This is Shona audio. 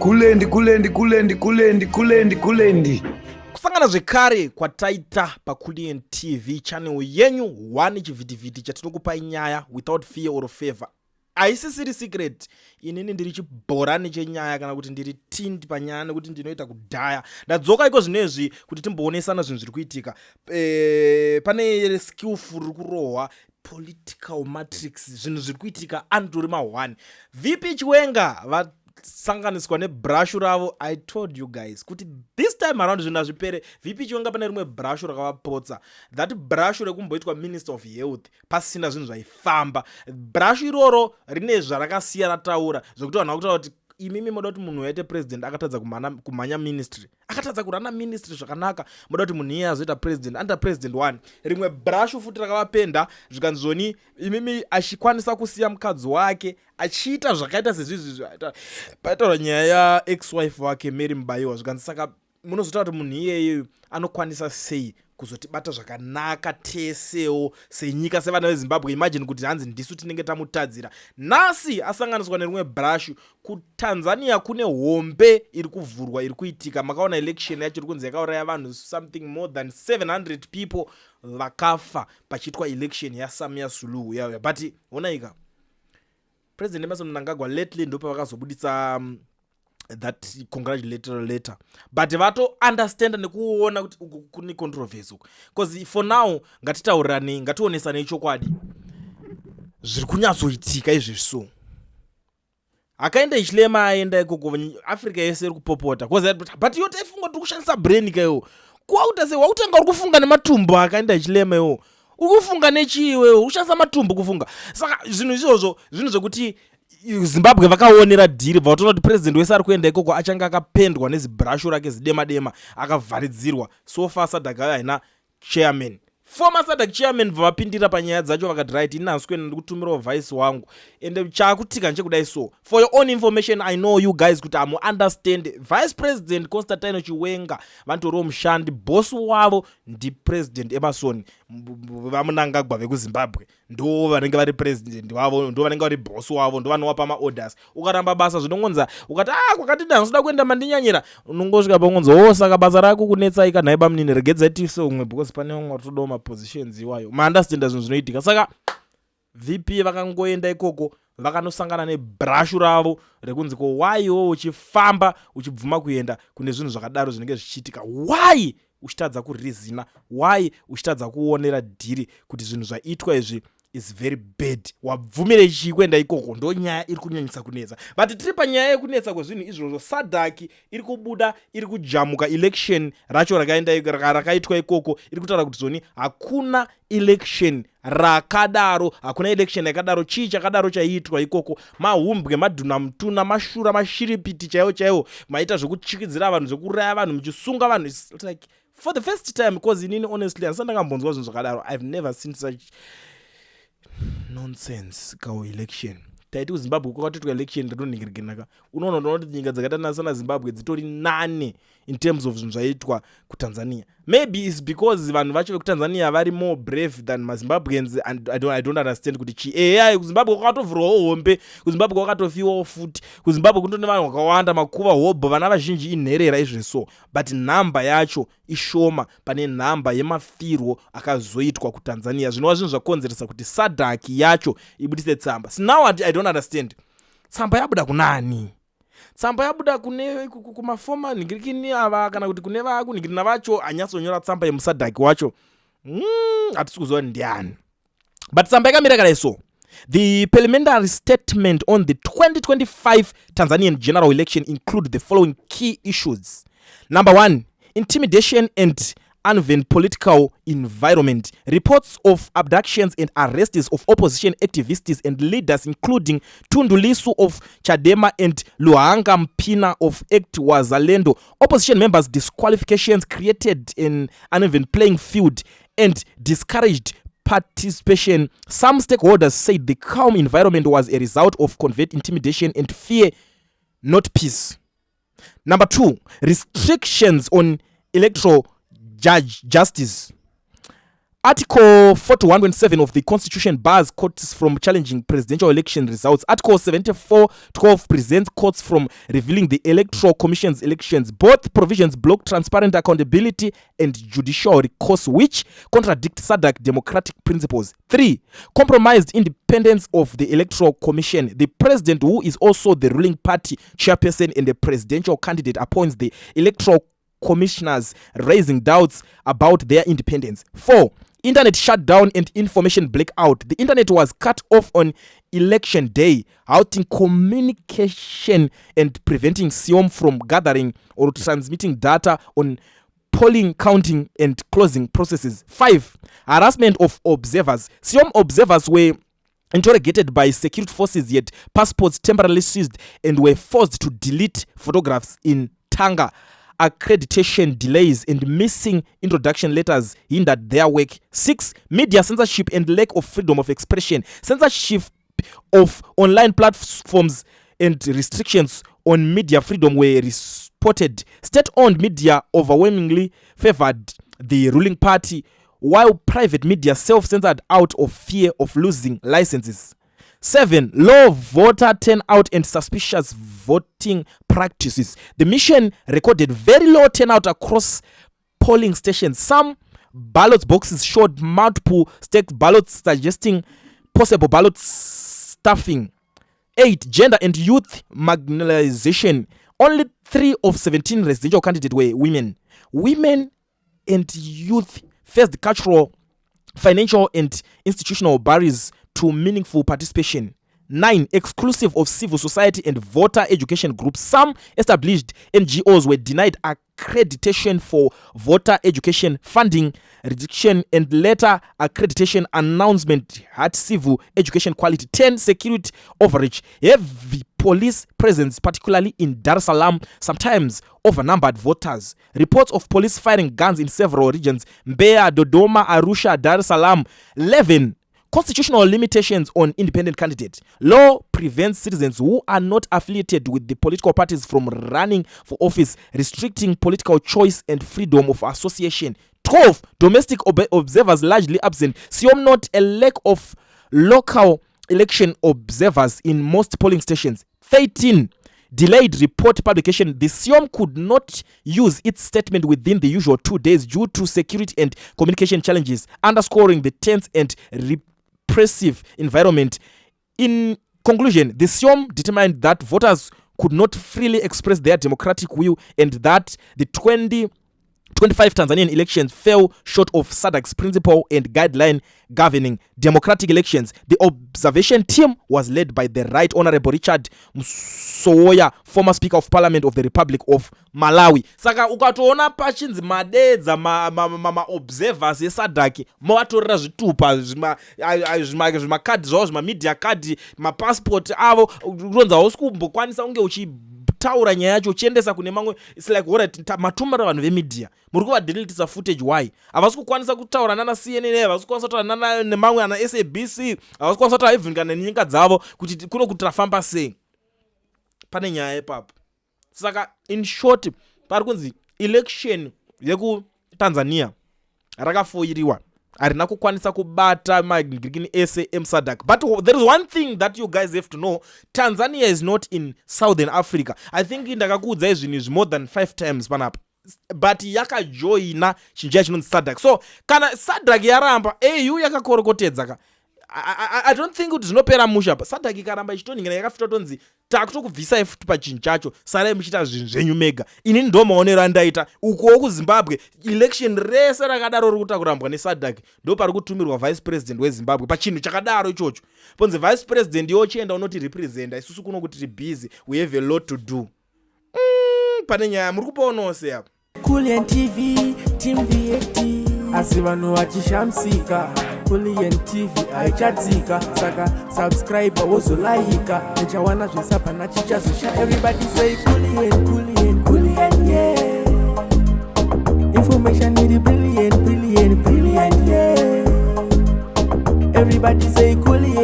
kulendi. Kusangana zvekare kwataita paKulian TV channel yenyu 1 chivhitivhiti chatinokupa nyaya without fear or favor. Aisisiri secret inini ndiri chibhorani chenyaya kana kuti ndiri tindi panyaya nekuti ndinoita kudhaya. Ndadzoka iko zvinezvi kuti timboonesana zvinhu zviri kuitika. Pane skillful riri kurohwa political matrix, zvinhu zviri kuitika andori ma1. VP Chiwenga sanganiswa nebrush ravo. I told you guys kuti this time around zvinhu zvipere. VP Chiwenga pane rimwe brush rakavapotsa. That brush rekumboitwa Minister of Health pasina zvinhu zvaifamba. Brush iroro rine zvarakasiya rataura zvokuti vanhu vakutaura kuti imimi moda kuti munhu waite president akatadza kumhanya ministry, akatadza kurana ministry zvakanaka, moda kuti munhu iye azoita president under president 1. Rimwe brush futi rakavapenda zvikanzoni imimi achikwanisa kusiya mukadzi wake achiita zvakaita sezvizvi paitaura nyaya yaex-wife wake Mary Mbayiwa. Zvikanzisaka munozotaura kuti munhu iyeyo anokwanisa sei kuzotibata zvakanaka tesewo senyika sevana veZimbabwe. Imagine kuti hanzi ndisu tinenge tamutadzira. Nhasi asanganiswa nerimwe brush. KuTanzania kune hombe iri kuvhurwa iri kuitika. Makaona election yacho iri kunzi yakauraya vanhu something more than 700 people vakafa pachiitwa election yaSamia Suluhu yauya. But onaika President Emerson Mnangagwa lately ndopa vakazobuditsa that congratulatory letter, but vato understand nekuona kuti kune controversy because for now ngatitaurani, ngationesane chokwadi zviri kunyatsoitika izvi. So akaenda ichilema aenda ikoko Africa yese iri kupopota but yote ifunga kuti kushandisa brain kayo kuauta se wautanga uri kufunga nematumbu. Akaenda ichilema yo uri kufunga nechiwe ushandisa matumbu kufunga. Saka zvinhu izvozvo zvinhu zvokuti Zimbabwe vakaonera dhiri vatoona kuti president wese ari kuenda ikoko achanga akapendwa nezibrush rake zidema akavharidzirwa. So far SADC haina chairman. Former SADC chairman vapindira panyaya dzacho vakati right inaswe ndikutumirawo vice wangu ende chakutika nchekudai. So for your own information, I know you guys kuti amu understand Vice President Constantine Chiwenga vantoriwo mushandi, boss wavo ndi President Emerson Mnangagwa vekuZimbabwe ndo vanenge vari president wavo, ndo vanenge vari boss wavo, ndo vanowapa maorders. Ukaramba basa zvinongonza ukati kwakati ndanoda kuenda mandinyanyira unongosvika pangonza saka basa rako kunetsa ikanhaiba munini regedza itiso umwe because pane umwe watodawo mapositions iwayo. Maunderstand zvinhu zvinoitika. Saka VP vakangoenda ikoko vakanosangana nebrush ravo rekunzi ko why uchifamba uchibvuma kuenda kune zvinhu zvakadaro zvinenge zvichiitika. Why uchitadza kurizina, why uchitadza kuonera dhiri kuti zvinhu zvaitwa izvi is very bad. Wabvumire chikwenda ikoko ndo nyaya iri kunyanyisa kunetsa. But tiri panyaya yekunetsa kwezvinhu izvozvo SADC iri kubuda, iri kujamuka election racho rakaitwa ikoko. Iri kutaura kuti zoni hakuna election rakadaro, hakuna election yakadaro. Chii chakadaro chaiitwa ikoko? Mahumbwe, madhuna mutuna, mashura, mashiripiti chaiwo maita zvokuchikidzira vanhu, zvokuraya vanhu, muchisunga vanhu. It's like for the first time, because inini honestly handisandakambonzwa zvinhu zvakadaro. I've never seen such nonsense kawo election. Taiti kuZimbabwe kwakatoitwa election rinoningirinaka. Unoona kuti nyika dzakatanasa naZimbabwe dzitori nane in terms of zvinhu zvaiitwa kuTanzania. Maybe it's because vanhu vacho vekuTanzania vari more brave than maZimbabweans and I don't understand kuti chi kuZimbabwe kwakatovhurwawo hombe, kuZimbabwe kwakatofiwawo futi, kuZimbabwe kundone vanhu vakawanda makuva hobho, vana vazhinji inherera izvi. So but nhamba yacho ishoma pane nhamba yemafirwo akazoitwa kuTanzania. Zvinova zvinhu zvakonzeresa kuti SADC yacho ibudise tsamba. So now I don't understand. Tsamba yabuda kunani? Tsamba yabuda kumafoma ningirikini ava kana kuti kune vakuningirina vacho anyatsonyora tsamba yemuSADC wacho. Hatisi kuziva ndiani. But tsamba yakamira kare so. The parliamentary statement on the 2025 Tanzanian general election include the following key issues. Number 1, intimidation and uneven political environment. Reports of abductions and arrests of opposition activists and leaders including Tundu Lissu of Chadema and Luhanga Mpina of Act Wazalendo. Opposition members' disqualifications created an uneven playing field and discouraged participation. Some stakeholders said the calm environment was a result of covert intimidation and fear, not peace. Number 2, restrictions on electoral justice. Article 41.7 of the Constitution bars courts from challenging presidential election results. Article 74.12 prevents courts from revealing the Electoral Commission's elections. Both provisions block transparent accountability and judicial recourse, which contradict SADC democratic principles. 3. Compromised independence of the Electoral Commission. The president, who is also the ruling party chairperson and the presidential candidate, appoints the Electoral Commissioners, raising doubts about their independence. 4. Internet shutdown and information blackout. The internet was cut off on election day, halting communication and preventing SIOM from gathering or transmitting data on polling, counting, and closing processes. 5. Harassment of observers. SIOM observers were interrogated by security forces, yet passports temporarily seized and were forced to delete photographs in Tanga. Accreditation delays and missing introduction letters hindered their work. 6. Media censorship and lack of freedom of expression. Censorship of online platforms and restrictions on media freedom were reported. State-owned media overwhelmingly favored the ruling party, while private media self-censored out of fear of losing licenses. 7. Low voter turnout and suspicious voting practices. The mission recorded very low turnout across polling stations. Some ballot boxes showed multiple stacked ballots, suggesting possible ballot stuffing. 8. Gender and youth marginalization. Only 3 of 17 residential candidates were women. Women and youth faced cultural, financial, and institutional barriers to meaningful participation. 9. Exclusive of civil society and voter education groups. Some established NGOs were denied accreditation for voter education funding reduction, and later accreditation announcement had civil education quality. 10. Security overreach. Heavy police presence, particularly in Dar es Salaam, sometimes overnumbered voters. Reports of police firing guns in several regions: Mbeya, Dodoma, Arusha, Dar es Salaam. 11. Constitutional limitations on independent candidates. Law prevents citizens who are not affiliated with the political parties from running for office, restricting political choice and freedom of association. 12. Domestic observers largely absent. SIOM note a lack of local election observers in most polling stations. 13. Delayed report publication. The SIOM could not use its statement within the usual 2 days due to security and communication challenges, underscoring the tense and repressive environment. In conclusion, the SIOM determined that voters could not freely express their democratic will and that the 2025 Tanzanian elections fell short of SADC's principle and guideline governing democratic elections. The observation team was led by the Right Honorable Richard Msowoya, former Speaker of Parliament of the Republic of Malawi. Saka ukatoona pachinzi madedza ma observers eSADC mowatorera zvitupa zvima card zvawo, zvima media card, ma passport avo, uronza hausikumbokwaniza unge uchitaura nyaya yacho uchiendesa kune mamwe. It's like alright, matumira vanhu vemedia muri kuvadelitisa footage. Why? Havasi kukwanisa kutaura nana CNN, havasi kukwanisa kutaura nana nemamwe ana SABC, havasi kukwanisa kutaura even kana nenyika dzavo kuti kuno kutrafamba sei. Pane nyaya ipapo. Saka in short, pari kunzi election yeku Tanzania rakafoiriwa, harina kukwanisa kubata magirikini ese emSADC. But there is one thing that you guys have to know: Tanzania is not in Southern Africa. I think ndakakuudza izvinhu is more than 5 times panapa. But yakajoina chinjaya chinonzi SADC. So kana SADC yaramba, AU yakakorokotedza ka, I don't think kuti zvinopera musha. SADC ikaramba ichitoningana yakafita tonzi takutokubvisai futi pachinhu chacho, sarai muchiita zvinhu zvenyu mega. Ini ndo maonero andaita uko kuZimbabwe. Election rese rakadaro riri kutakurambwa neSADC ndo pari kutumirwa vice president weZimbabwe pachinhu chakadaro ichocho. Ponzi vice president yochienda unoti representa, isusu kuno kuti busy, we have a lot to do. Pane nyaya muri kupaonose apa. Kulian TV, Team VAT. Asi vanhu vachishamsika, Kulian TV haichatsika. Saka subscribe wozolaika, nechawana zvisapa nachichazosha. Everybody say Kulian, Kulian, Kulian, yeah. Information need brilliant, brilliant, brilliant, yeah. Everybody say Kulian.